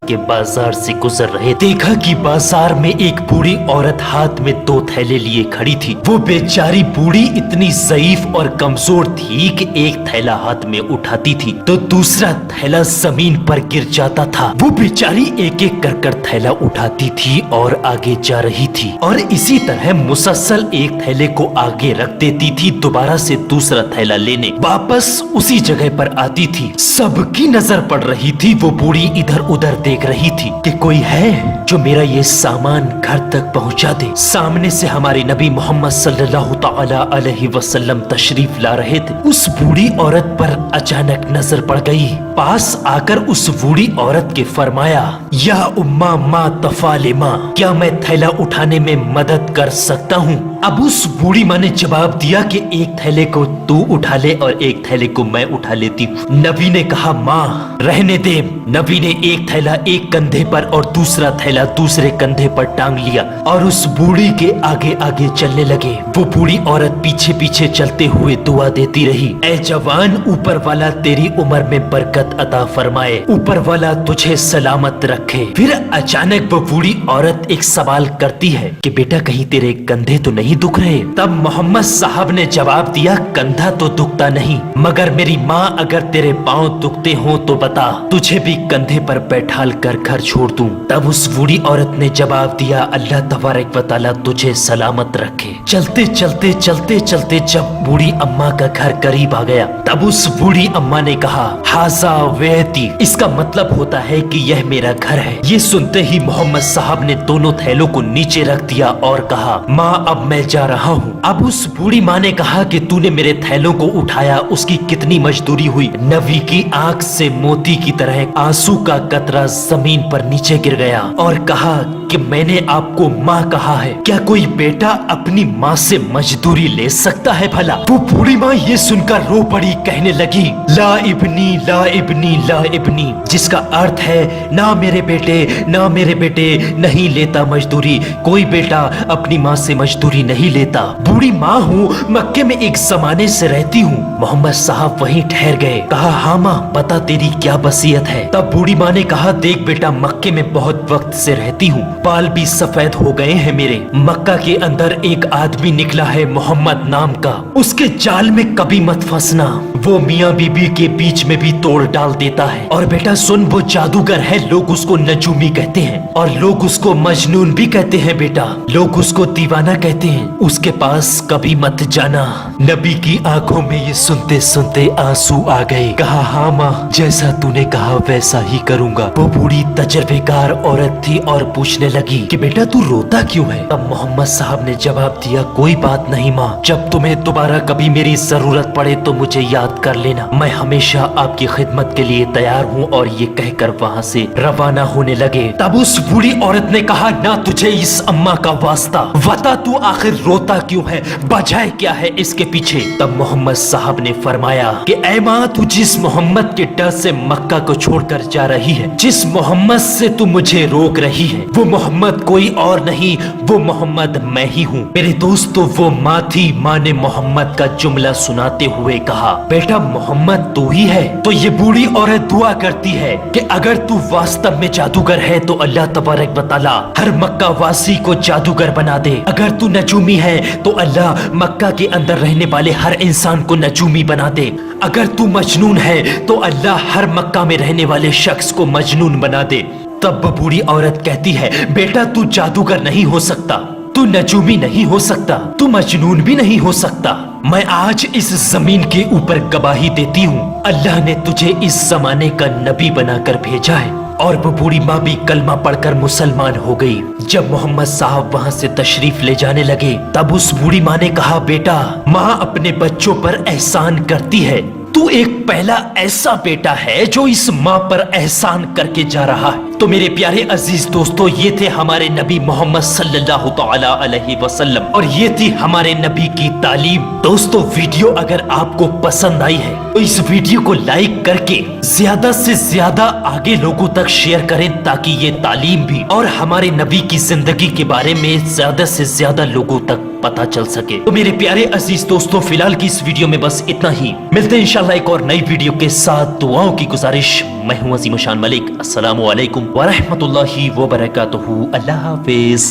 के बाजार से गुजर रहे, देखा कि बाजार में एक बूढ़ी औरत हाथ में 2 थैले लिए खड़ी थी। वो बेचारी बूढ़ी इतनी ज़ईफ और कमजोर थी कि एक थैला हाथ में उठाती थी तो दूसरा थैला जमीन पर गिर जाता था। वो बेचारी एक एक कर थैला उठाती थी और आगे जा रही थी और इसी तरह मुसलसल एक थैले को आगे रख देती थी, दोबारा से दूसरा थैला लेने वापस उसी जगह पर आती थी। सबकी नजर पड़ रही थी। वो बूढ़ी इधर उधर देख रही थी कि कोई है जो मेरा ये सामान घर तक पहुंचा दे। सामने से हमारे नबी मोहम्मद सल्लल्लाहु तआला अलैहि वसल्लम तशरीफ ला रहे थे। उस बूढ़ी औरत पर अचानक नजर पड़ गई। पास आकर उस बूढ़ी औरत के फरमाया, या उम्मा मा तफालिमा, क्या मैं थैला उठाने में मदद कर सकता हूँ? अब उस बूढ़ी माँ ने जवाब दिया कि एक थैले को तू उठा ले और एक थैले को मैं उठा लेती हूँ। नबी ने कहा, माँ रहने दे। नबी ने एक थैला एक कंधे पर और दूसरा थैला दूसरे कंधे पर टांग लिया और उस बूढ़ी के आगे आगे चलने लगे। वो बूढ़ी औरत पीछे पीछे चलते हुए दुआ देती रही, ऐ जवान, ऊपर वाला तेरी उम्र में बरकत अता फरमाए, ऊपर वाला तुझे सलामत रखे। फिर अचानक वो बूढ़ी औरत एक सवाल करती है कि बेटा कहीं तेरे कंधे तो नहीं दुख रहे? तब मोहम्मद साहब ने जवाब दिया, कंधा तो दुखता नहीं, मगर मेरी माँ अगर तेरे पाँव दुखते हो तो बता, तुझे भी कंधे पर बैठाल कर घर छोड़ दूं। तब उस बूढ़ी औरत ने जवाब दिया, अल्लाह तबारक व तआला तुझे सलामत रखे। चलते चलते चलते चलते जब बूढ़ी अम्मा का घर करीब आ गया तब उस बूढ़ी अम्मा ने कहा, हाजा वेती, इसका मतलब होता है कि यह मेरा घर है। ये सुनते ही मोहम्मद साहब ने दोनों थैलों को नीचे रख दिया और कहा, माँ अब मैं जा रहा हूँ। अब उस बूढ़ी माँ ने कहा कि तूने मेरे थैलों को उठाया, उसकी कितनी मजदूरी हुई। नबी की आंख से मोती की तरह आंसू का कतरा जमीन पर नीचे गिर गया और कहा कि मैंने आपको माँ कहा है, क्या कोई बेटा अपनी माँ से मजदूरी ले सकता है भला? वो बूढ़ी माँ ये सुनकर रो पड़ी, कहने लगी, ला इब्नी ला इब्नी ला इब्नी, जिसका अर्थ है ना मेरे बेटे ना मेरे बेटे नहीं लेता मजदूरी, कोई बेटा अपनी माँ से मजदूरी नहीं लेता। बूढ़ी माँ हूँ, मक्के में एक जमाने से रहती हूँ। मोहम्मद साहब वहीं ठहर गए। कहा, हाँ माँ बता तेरी क्या वसीयत है? तब बूढ़ी माँ ने कहा, देख बेटा मक्के में बहुत वक्त से रहती हूँ, बाल भी सफेद हो गए हैं मेरे। मक्का के अंदर एक आदमी निकला है मोहम्मद नाम का, उसके जाल में कभी मत फंसना, वो मियाँ बीबी के बीच में भी तोड़ डाल देता है। और बेटा सुन, वो जादूगर है, लोग उसको नजूमी कहते हैं और लोग उसको मजनून भी कहते हैं बेटा, लोग उसको दीवाना कहते हैं, उसके पास कभी मत जाना। नबी की आंखों में ये सुनते सुनते आंसू आ गए। कहा, हाँ माँ जैसा तूने कहा वैसा ही करूँगा। वो बूढ़ी तजर्बेकार औरत थी और पूछने लगी कि बेटा तू रोता क्यों है? तब मोहम्मद साहब ने जवाब दिया, कोई बात नहीं माँ, जब तुम्हें दोबारा कभी मेरी जरूरत पड़े तो मुझे याद कर लेना, मैं हमेशा आपकी खिदमत के लिए तैयार हूँ। और ये कहकर वहाँ से रवाना होने लगे। तब उस बूढ़ी औरत ने कहा, ना तुझे इस अम्मा का वास्ता, बता तू आखिर रोता क्यों है, वजह क्या है इसके पीछे? तब मोहम्मद साहब ने फरमाया कि ऐ माँ, तू जिस मोहम्मद के डर से मक्का को छोड़कर जा रही है, जिस मोहम्मद से तू मुझे रोक रही है, वो मोहम्मद कोई और नहीं, वो मोहम्मद मैं ही हूँ। मेरे दोस्तों वो माँ थी। माँ ने मोहम्मद का जुमला सुनाते हुए कहा, बेटा मोहम्मद तू ही है। तो ये बूढ़ी औरत दुआ करती है कि अगर तू वास्तव में जादूगर है तो अल्लाह तबारक व तआला हर मक्का वासी को जादूगर बना दे। अगर तू नजूमी है तो अल्लाह मक्का के अंदर रहने वाले हर इंसान को नजूमी बना दे। अगर तू मजनून है तो अल्लाह हर मक्का में रहने वाले शख्स को मजनून बना दे। तब बूढ़ी औरत कहती है, बेटा तू जादूगर नहीं हो सकता, तू नजूमी नहीं हो सकता, तू मजनून भी नहीं हो सकता। मैं आज इस जमीन के ऊपर गवाही देती हूँ, अल्लाह ने तुझे इस जमाने का नबी बनाकर भेजा है। और वो बूढ़ी माँ भी कलमा पढ़कर मुसलमान हो गई। जब मोहम्मद साहब वहाँ से तशरीफ ले जाने लगे तब उस बूढ़ी माँ ने कहा, बेटा माँ अपने बच्चों पर एहसान करती है, तू एक पहला ऐसा बेटा है जो इस माँ पर एहसान करके जा रहा है। तो मेरे प्यारे अजीज दोस्तों, ये थे हमारे नबी मोहम्मद सल्लल्लाहु तआला अलैहि वसल्लम और ये थी हमारे नबी की तालीम। दोस्तों, वीडियो अगर आपको पसंद आई है तो इस वीडियो को लाइक करके ज्यादा से ज्यादा आगे लोगों तक शेयर करें, ताकि ये तालीम भी और हमारे नबी की जिंदगी के बारे में ज्यादा से ज्यादा लोगों तक पता चल सके। तो मेरे प्यारे अजीज दोस्तों, फिलहाल की इस वीडियो में बस इतना ही। मिलते हैं इंशाल्लाह एक और नई वीडियो के साथ। दुआओं की गुजारिश, मैं हूं अजीम शान मलिक। अस्सलामु अलैकुम व रहमतुल्लाहि व बरकातुहू। अल्लाह हाफिज।